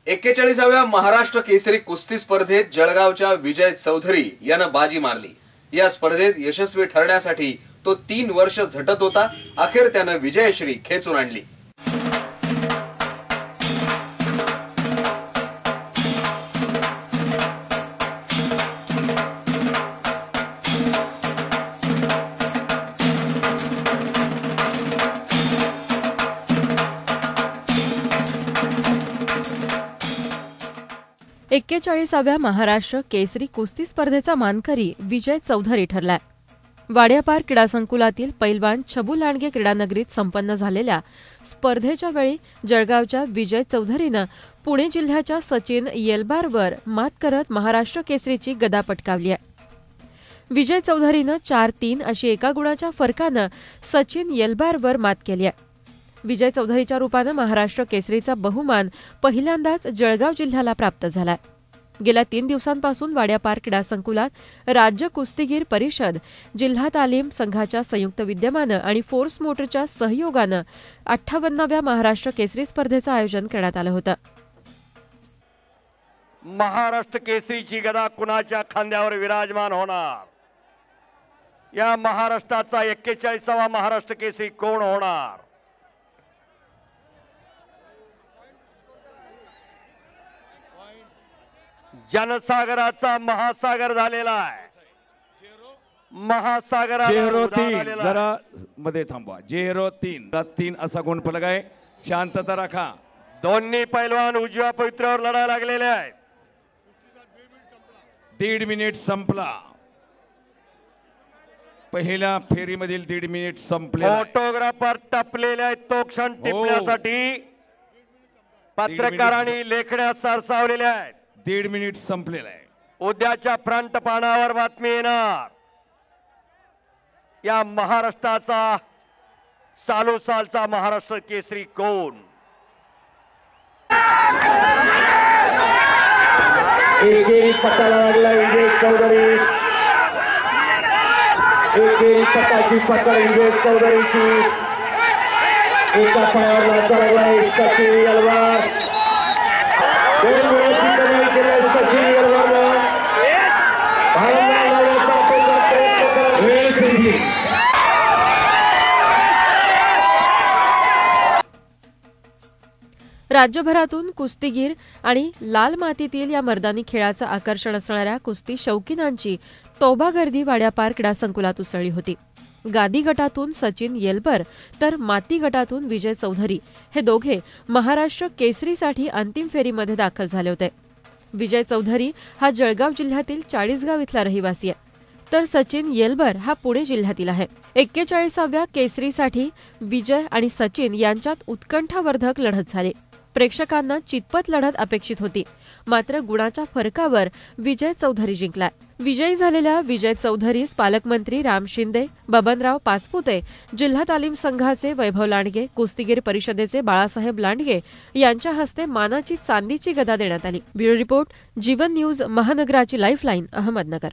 41व्या महाराष्ट्र केसरी कुस्ती स्पर्धेत जळगावच्या विजय चौधरी यानं बाजी मारली। या स्पर्धेत यशस्वी ठरण्यासाठी तो 3 वर्ष झटत होता। अखेर त्यानं विजयश्री खेचून आणली। एक्केचाळीसाव्या महाराष्ट्र केसरी कुस्ती स्पर्धेचा मानकरी विजय चौधरी ठरलाय। वाड्यापार क्रीडा संकुलातील पैलवान छबू लांडगे क्रीडानगरीत संपन्न झालेल्या स्पर्धेच्या वेळी जळगावच्या विजय चौधरीनं पुणे जिल्ह्याच्या सचिन येलबारवर मात करत महाराष्ट्र केसरीची गदा पटकावली आहे। विजय चौधरीनं 4-3 अशी एका गुणाच्या फरकानं सचिन येलबारवर मात केली आहे। विजय चौधरीच्या रूपानं महाराष्ट्र केसरीचा बहुमान पहिल्यांदाच जळगाव जिल्ह्याला प्राप्त झालाय। गेल्या 3 दिवसांपासून वाड्यापार क्रीडा संकुलात राज्य कुस्तीगीर परिषद, जिल्हा तालीम संघाच्या संयुक्त विद्यमानं आणि फोर्स मोटरच्या सहयोगानं 58व्या महाराष्ट्र केसरी स्पर्धेचं आयोजन करण्यात आलं होतं। महाराष्ट्र केसरीची गदा कुणाच्या खांद्यावर विराजमान होणार? या महाराष्ट्राचा 41वा महाराष्ट्र केसरी कोण होणार? जनसागराचा महासागर झालेला आहे। महासागराला जरा मध्ये थांबवा। 0-3 असा गुणफलक आहे। शांतता राखा। दोन्ही पैलवान उजव्या पवित्र्यावर लढायला लागलेले आहेत। 1.5 मिनिट संपला। पहिल्या फेरीमधील 1.5 मिनिट संपले। फोटोग्राफर टपलेले आहेत तो क्षण टिपण्यासाठी। पत्रकारांनी लेखण्या सरसावलेल्या आहेत। 1.5 मिनिट संपलेला आहे। उद्याच्या फ्रंट पानावर बातमी येणार। या महाराष्ट्राचा चालू सालचा महाराष्ट्र केसरी कोण? एकेरी पटाला लागला विजय चौधरी। एकेरी पटाची पकड विजय चौधरीची। एका पायावर लागला सचिन येलबार। राज्यभरातून कुस्तीगीर आणि लाल मातीतील या मर्दानी खेळाचं आकर्षण असणाऱ्या कुस्ती शौकीनांची तोबा गर्दी वाड्यापार क्रीडा संकुलात उसळली होती। गादी गटातून सचिन येलबर तर माती गटातून विजय चौधरी हे दोघे महाराष्ट्र केसरीसाठी अंतिम फेरीमध्ये दाखल झाले होते। विजय चौधरी हा जळगाव जिल्ह्यातील चाळीसगाव इथला रहिवासी आहे, तर सचिन येलबर हा पुणे जिल्ह्यातील आहे। 41व्या केसरीसाठी विजय आणि सचिन यांच्यात उत्कंठावर्धक लढत झाली। प्रेक्षकांना चितपत लढत अपेक्षित होती, मात्र गुणाच्या फरकावर विजय चौधरी जिंकलाय। विजयी झालेल्या विजय चौधरीस पालकमंत्री राम शिंदे, बबनराव पाचपुते, जिल्हा तालीम संघाचे वैभव लांडगे, कुस्तीगीर परिषदेचे बाळासाहेब लांडगे यांच्या हस्ते मानाची चांदीची गदा देण्यात आली। ब्युरो रिपोर्ट, जीवन न्यूज, महानगराची लाईफलाईन, अहमदनगर।